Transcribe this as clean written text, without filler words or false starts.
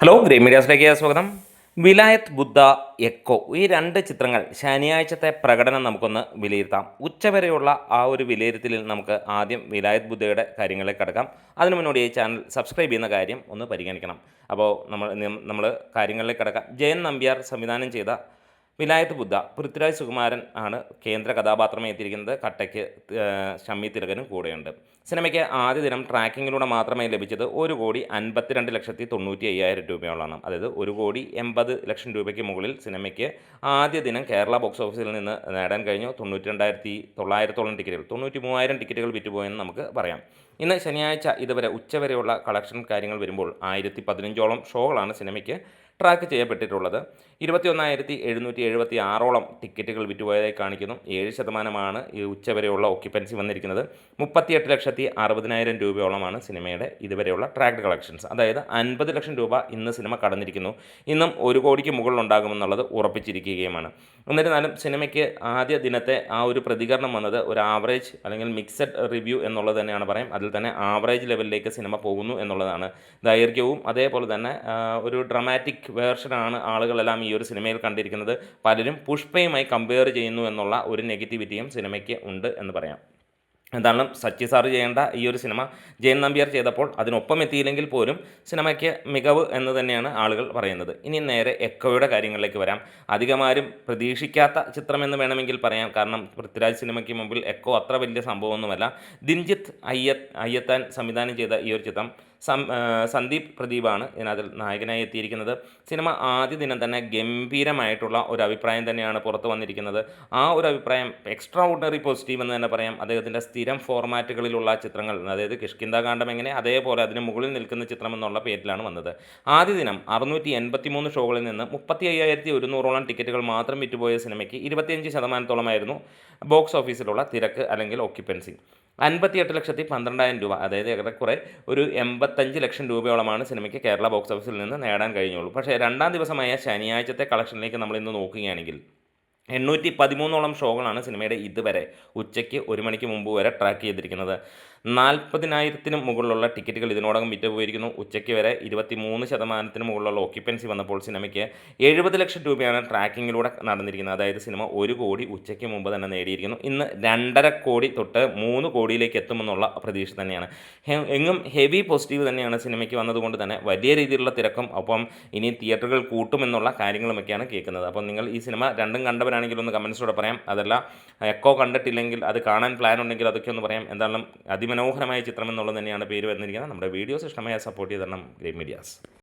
Hello green മീഡിയാസിലേക്ക് സ്വാഗതം. വിലായത്ത് ബുദ്ധ, echo ഈ രണ്ട് ചിത്രങ്ങൾ ശനിയാഴ്ചത്തെ പ്രകടനം നമുക്കൊന്ന് വിലയിരുത്താം. ഉച്ചവരെയുള്ള ആ ഒരു വിലയിരുത്തലിൽ നമുക്ക് ആദ്യം വിലായത്ത് ബുദ്ധയുടെ കാര്യങ്ങളിലേക്ക് കടക്കാം. അതിനു മുന്നോടിയായി ചാനൽ സബ്സ്ക്രൈബ് ചെയ്യുന്ന കാര്യം ഒന്ന് പരിഗണിക്കണം. അപ്പോൾ നമ്മൾ കാര്യങ്ങളിലേക്ക് കടക്കാം. ജയൻ നമ്പ്യാർ സംവിധാനം ചെയ്ത വിലായത്ത് ബുദ്ധ, പൃഥ്വിരാജ് സുകുമാരൻ ആണ് കേന്ദ്ര കഥാപാത്രമായി എത്തിയിരിക്കുന്നത്. കട്ടയ്ക്ക് ഷമ്മി തിലകനും കൂടെയുണ്ട്. സിനിമയ്ക്ക് ആദ്യ ദിനം ട്രാക്കിങ്ങിലൂടെ മാത്രമേ ലഭിച്ചത് 1,52,90,50,000 രൂപയോളമാണ്. അതായത് 1,80,00,000 മുകളിൽ സിനിമയ്ക്ക് ആദ്യ ദിനം കേരള ബോക്സ് ഓഫീസിൽ നിന്ന് നേടാൻ കഴിഞ്ഞു. 92,900 ടിക്കറ്റുകൾ, 93,000 ടിക്കറ്റുകൾ വിറ്റുപോയെന്ന് നമുക്ക് പറയാം. ഇന്ന് ശനിയാഴ്ച ഇതുവരെ ഉച്ചവരെയുള്ള കളക്ഷൻ കാര്യങ്ങൾ വരുമ്പോൾ 1,015ഓളം ഷോകളാണ് സിനിമയ്ക്ക് ട്രാക്ക് ചെയ്യപ്പെട്ടിട്ടുള്ളത്. 21,776ഓളം ടിക്കറ്റുകൾ വിറ്റുപോയതായി കാണിക്കുന്നു. 7% ഈ ഉച്ചവരെയുള്ള ഓക്യുപ്പൻസി വന്നിരിക്കുന്നത്. 38,60,000 രൂപയോളമാണ് സിനിമയുടെ ഇതുവരെയുള്ള ട്രാക്ഡ് കളക്ഷൻസ്. അതായത് 50 ലക്ഷം രൂപ ഇന്ന് സിനിമ കടന്നിരിക്കുന്നു. ഇന്നും 1 കോടിക്ക് മുകളിലുണ്ടാകുമെന്നുള്ളത് ഉറപ്പിച്ചിരിക്കുകയുമാണ്. എന്നിരുന്നാലും സിനിമയ്ക്ക് ആദ്യ ദിനത്തെ ആ ഒരു പ്രതികരണം വന്നത് ഒരു ആവറേജ് അല്ലെങ്കിൽ മിക്സഡ് റിവ്യൂ എന്നുള്ളത് തന്നെയാണ് പറയാം. അതിൽ തന്നെ ആവറേജ് ലെവലിലേക്ക് സിനിമ പോകുന്നു എന്നുള്ളതാണ്. ദൈർഘ്യവും അതേപോലെ തന്നെ ഒരു ഡ്രമാറ്റിക് വേർഷനാണ് ആളുകളെല്ലാം ഈ ഒരു സിനിമയിൽ കണ്ടിരിക്കുന്നത്. പലരും പുഷ്പയുമായി കമ്പയർ ചെയ്യുന്നു എന്നുള്ള ഒരു നെഗറ്റിവിറ്റിയും സിനിമയ്ക്ക് ഉണ്ട് എന്ന് പറയാം. എന്താണ് സച്ചി സാറ് ചെയ്യേണ്ട ഈ ഒരു സിനിമ ജയൻ നമ്പ്യാർ ചെയ്തപ്പോൾ അതിനൊപ്പം എത്തിയില്ലെങ്കിൽ പോലും സിനിമയ്ക്ക് മികവ് എന്ന് തന്നെയാണ് ആളുകൾ പറയുന്നത്. ഇനി നേരെ എക്കോയുടെ കാര്യങ്ങളിലേക്ക് വരാം. അധികമാരും പ്രതീക്ഷിക്കാത്ത ചിത്രമെന്ന് വേണമെങ്കിൽ പറയാം. കാരണം പൃഥ്വിരാജ് സിനിമയ്ക്ക് മുമ്പിൽ എക്കോ അത്ര വലിയ സംഭവമൊന്നുമല്ല. ദിൻജിത്ത് അയ്യത്താൻ സംവിധാനം ചെയ്ത ഈ ഒരു ചിത്രം സന്ദീപ് പ്രദീപാണ് ഇതിനകത്ത് നായകനായി എത്തിയിരിക്കുന്നത്. സിനിമ ആദ്യ ദിനം തന്നെ ഗംഭീരമായിട്ടുള്ള ഒരു അഭിപ്രായം തന്നെയാണ് പുറത്തു വന്നിരിക്കുന്നത്. ആ ഒരു അഭിപ്രായം എക്സ്ട്രാ ഓർഡിനറി പോസിറ്റീവ് എന്ന് തന്നെ പറയാം. അദ്ദേഹത്തിൻ്റെ സ്ഥിരം ഫോർമാറ്റുകളിലുള്ള ചിത്രങ്ങൾ, അതായത് കിഷ്കിന്ധാകാന്ഡം എങ്ങനെ അതേപോലെ അതിന് മുകളിൽ നിൽക്കുന്ന ചിത്രം എന്നുള്ള പേരിലാണ് വന്നത്. ആദ്യ ദിനം 683 ഷോകളിൽ നിന്ന് 35,100ഓളം ടിക്കറ്റുകൾ മാത്രം വിറ്റുപോയ സിനിമയ്ക്ക് 25%-ഓളമായിരുന്നു ബോക്സ് ഓഫീസിലുള്ള തിരക്ക് അല്ലെങ്കിൽ ഓക്യുപ്പൻസി. 58,12,000 രൂപ, അതായത് ഏറെക്കുറെ ഒരു 85 ലക്ഷം രൂപയോളമാണ് സിനിമയ്ക്ക് കേരള ബോക്സ് ഓഫീസിൽ നിന്ന് നേടാൻ കഴിഞ്ഞുള്ളൂ. പക്ഷേ രണ്ടാം ദിവസമായ ശനിയാഴ്ചത്തെ കളക്ഷനിലേക്ക് നമ്മൾ ഇന്ന് നോക്കുകയാണെങ്കിൽ 813ഓളം ഷോകളാണ് സിനിമയുടെ ഇതുവരെ ഉച്ചയ്ക്ക് 1 മണിക്ക് മുമ്പ് വരെ ട്രാക്ക് ചെയ്തിരിക്കുന്നത്. 40,000-ന് മുകളിലുള്ള ടിക്കറ്റുകൾ ഇതിനോടകം വിറ്റുപോയിരിക്കുന്നു. ഉച്ചയ്ക്ക് വരെ 23% മുകളിലുള്ള ഓക്യുപ്പൻസി വന്നപ്പോൾ സിനിമയ്ക്ക് 70 ലക്ഷം രൂപയാണ് ട്രാക്കിങ്ങിലൂടെ നടന്നിരിക്കുന്നത്. അതായത് സിനിമ 1 കോടി ഉച്ചയ്ക്ക് മുമ്പ് തന്നെ നേടിയിരിക്കുന്നു. ഇന്ന് 2.5 കോടി തൊട്ട് 3 കോടിയിലേക്ക് എത്തുമെന്നുള്ള പ്രതീക്ഷ തന്നെയാണ്. എങ്ങും ഹെവി പോസിറ്റീവ് തന്നെയാണ് സിനിമയ്ക്ക് വന്നതുകൊണ്ട് തന്നെ വലിയ രീതിയിലുള്ള തിരക്കും ഒപ്പം ഇനി തിയേറ്ററുകൾ കൂട്ടുമെന്നുള്ള കാര്യങ്ങളുമൊക്കെയാണ് കേൾക്കുന്നത്. അപ്പം നിങ്ങൾ ഈ സിനിമ രണ്ടും കണ്ടവരാണെങ്കിൽ ഒന്ന് കമൻസിലൂടെ പറയാം. അതല്ല എക്കോ കണ്ടിട്ടില്ലെങ്കിൽ അത് കാണാൻ പ്ലാൻ ഉണ്ടെങ്കിൽ അതൊക്കെ ഒന്ന് പറയാം. എന്തായാലും അതിമനോഹരമായ ചിത്രം എന്നുള്ളത് തന്നെയാണ് പേര് വന്നിരിക്കുന്നത്. നമ്മുടെ വീഡിയോസ് ഇഷ്ടമായ സപ്പോർട്ട് ചെയ്ത് തരണം ഗ്രീൻ മീഡിയാസ്.